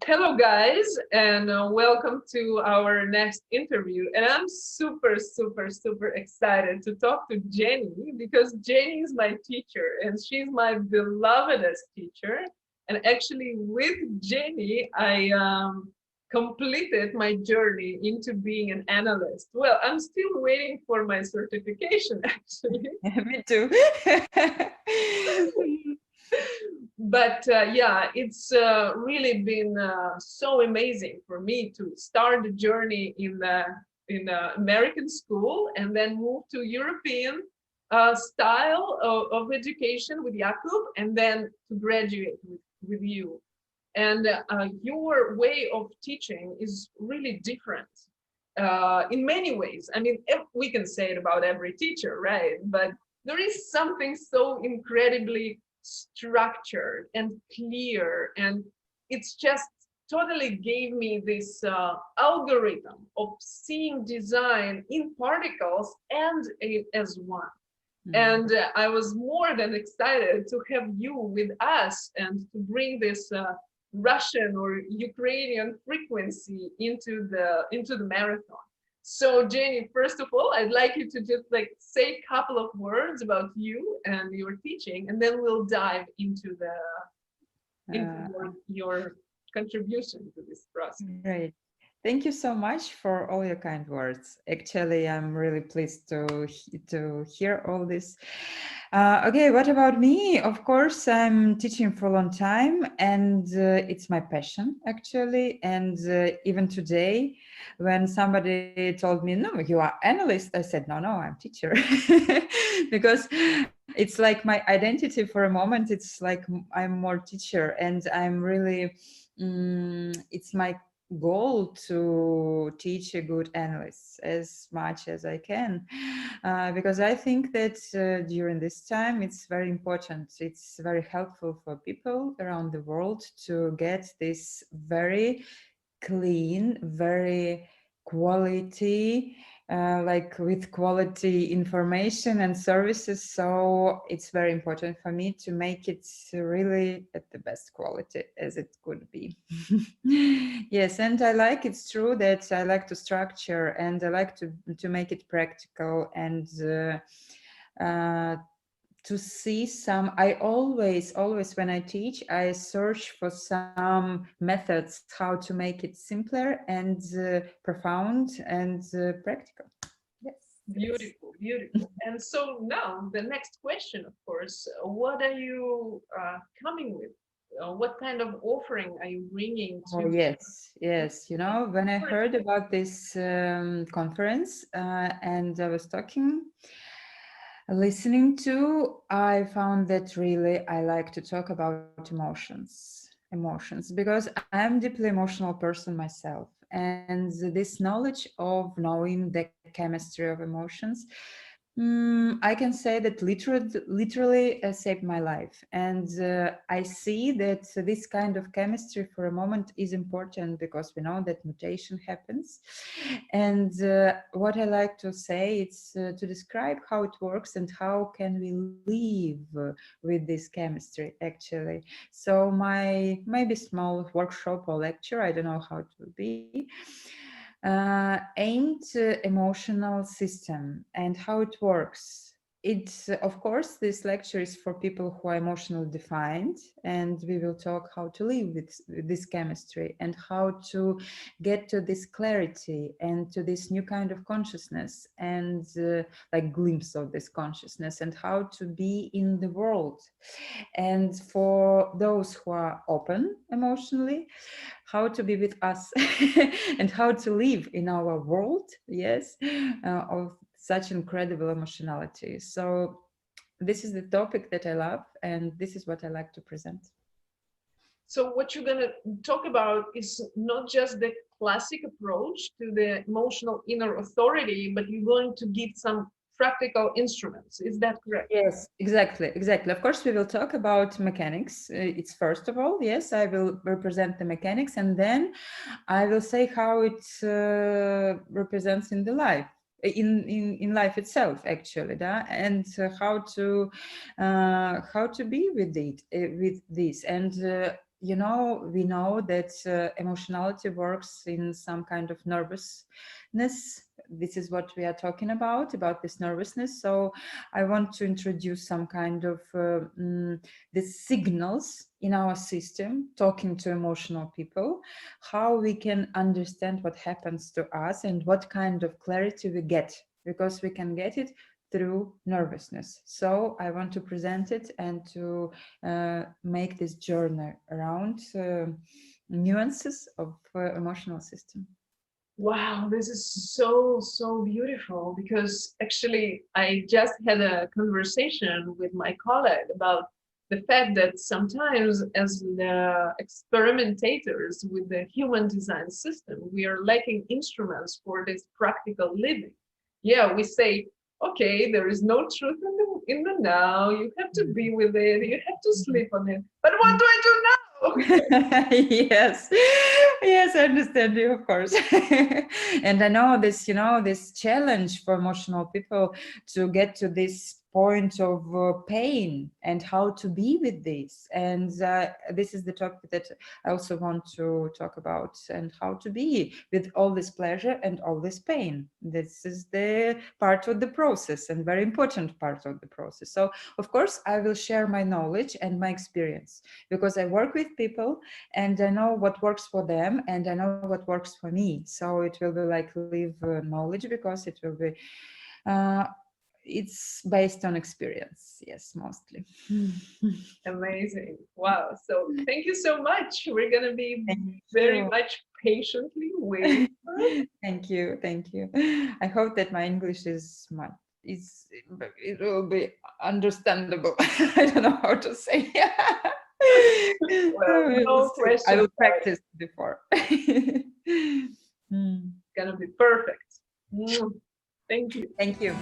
Hello, guys, and welcome to our next interview. And I'm super, super, super excited to talk to Jenny because Jenny is my teacher and she's my belovedest teacher. And actually, with Jenny, I completed my journey into being an analyst. Well, I'm still waiting for my certification, actually. Me too. But yeah, it's really been so amazing for me to start the journey in American school and then move to European style of education with Jakub, and then to graduate with you. And your way of teaching is really different in many ways. I mean, we can say it about every teacher, right? But there is something so incredibly structured and clear, and it's just totally gave me this algorithm of seeing design in particles and as one. And I was more than excited to have you with us and to bring this Russian or Ukrainian frequency into the marathon. So Jenny, first of all, I'd like you to just like say a couple of words about you and your teaching, and then we'll dive into Uh, your contribution to this process. Great. Thank you so much for all your kind words. Actually, I'm really pleased to hear all this. Okay, what about me? Of course, I'm teaching for a long time, and it's my passion actually. And even today, when somebody told me, "No, you are analyst," I said, "No, no, I'm teacher," because it's like my identity for a moment. It's like I'm more teacher, and I'm really. It's my goal to teach a good analyst as much as I can, because I think that during this time it's very important. It's very helpful for people around the world to get this very clean, very quality, like with quality information and services. So it's very important for me to make it really at the best quality as it could be. Yes, and I like, it's true that I like to structure and I like to make it practical and to see some. I always when I teach, I search for some methods how to make it simpler and profound and practical. Yes, that's Beautiful, beautiful. And so now the next question, of course, what are you coming with? What kind of offering are you bringing oh to? yes, you know, when I heard about this conference and I was talking listening to, I found that really I like to talk about emotions, because I'm deeply emotional person myself, and this knowledge of knowing the chemistry of emotions, I can say that literally saved my life. And I see that this kind of chemistry for a moment is important because we know that mutation happens. And what I like to say is to describe how it works and how can we live with this chemistry actually. So my maybe small workshop or lecture, I don't know how it will be, aimed emotional system and how it works. It's of course this lecture is for people who are emotionally defined, and we will talk how to live with this chemistry and how to get to this clarity and to this new kind of consciousness and like glimpse of this consciousness and how to be in the world. And for those who are open emotionally, how to be with us and how to live in our world, yes, of such incredible emotionality. So this is the topic that I love, and this is what I like to present. So what you're going to talk about is not just the classic approach to the emotional inner authority, but you're going to give some practical instruments. Is that correct? Yes, exactly. Of course, we will talk about mechanics. It's first of all, yes, I will represent the mechanics, and then I will say how it represents in the life, in life itself, actually, and how to be with it, with this. And we know that emotionality works in some kind of nervousness. This is what we are talking about this nervousness. So I want to introduce some kind of the signals in our system, talking to emotional people, how we can understand what happens to us and what kind of clarity we get, because we can get it through nervousness. So I want to present it and to make this journey around nuances of emotional system. Wow, this is so, so beautiful, because actually I just had a conversation with my colleague about the fact that sometimes as the experimentators with the human design system, we are lacking instruments for this practical living. Yeah, we say, okay, there is no truth in the now, you have to be with it, you have to sleep on it. But what do I do now? Yes, yes, I understand you, of course. And I know this, this challenge for emotional people to get to this point of pain and how to be with this. And this is the topic that I also want to talk about, and how to be with all this pleasure and all this pain. This is the part of the process, and very important part of the process. So of course I will share my knowledge and my experience, because I work with people and I know what works for them and I know what works for me. So it will be like live knowledge, because it will be uh, it's based on experience, yes, mostly. Amazing. Wow. So thank you so much. We're going to be Thank very you. much patiently waiting for it. Thank you, thank you. I hope that my English is much is it will be understandable. I don't know how to say. Well, no I question will about it. practice before. Mm. It's going to be perfect. Thank you. Thank you.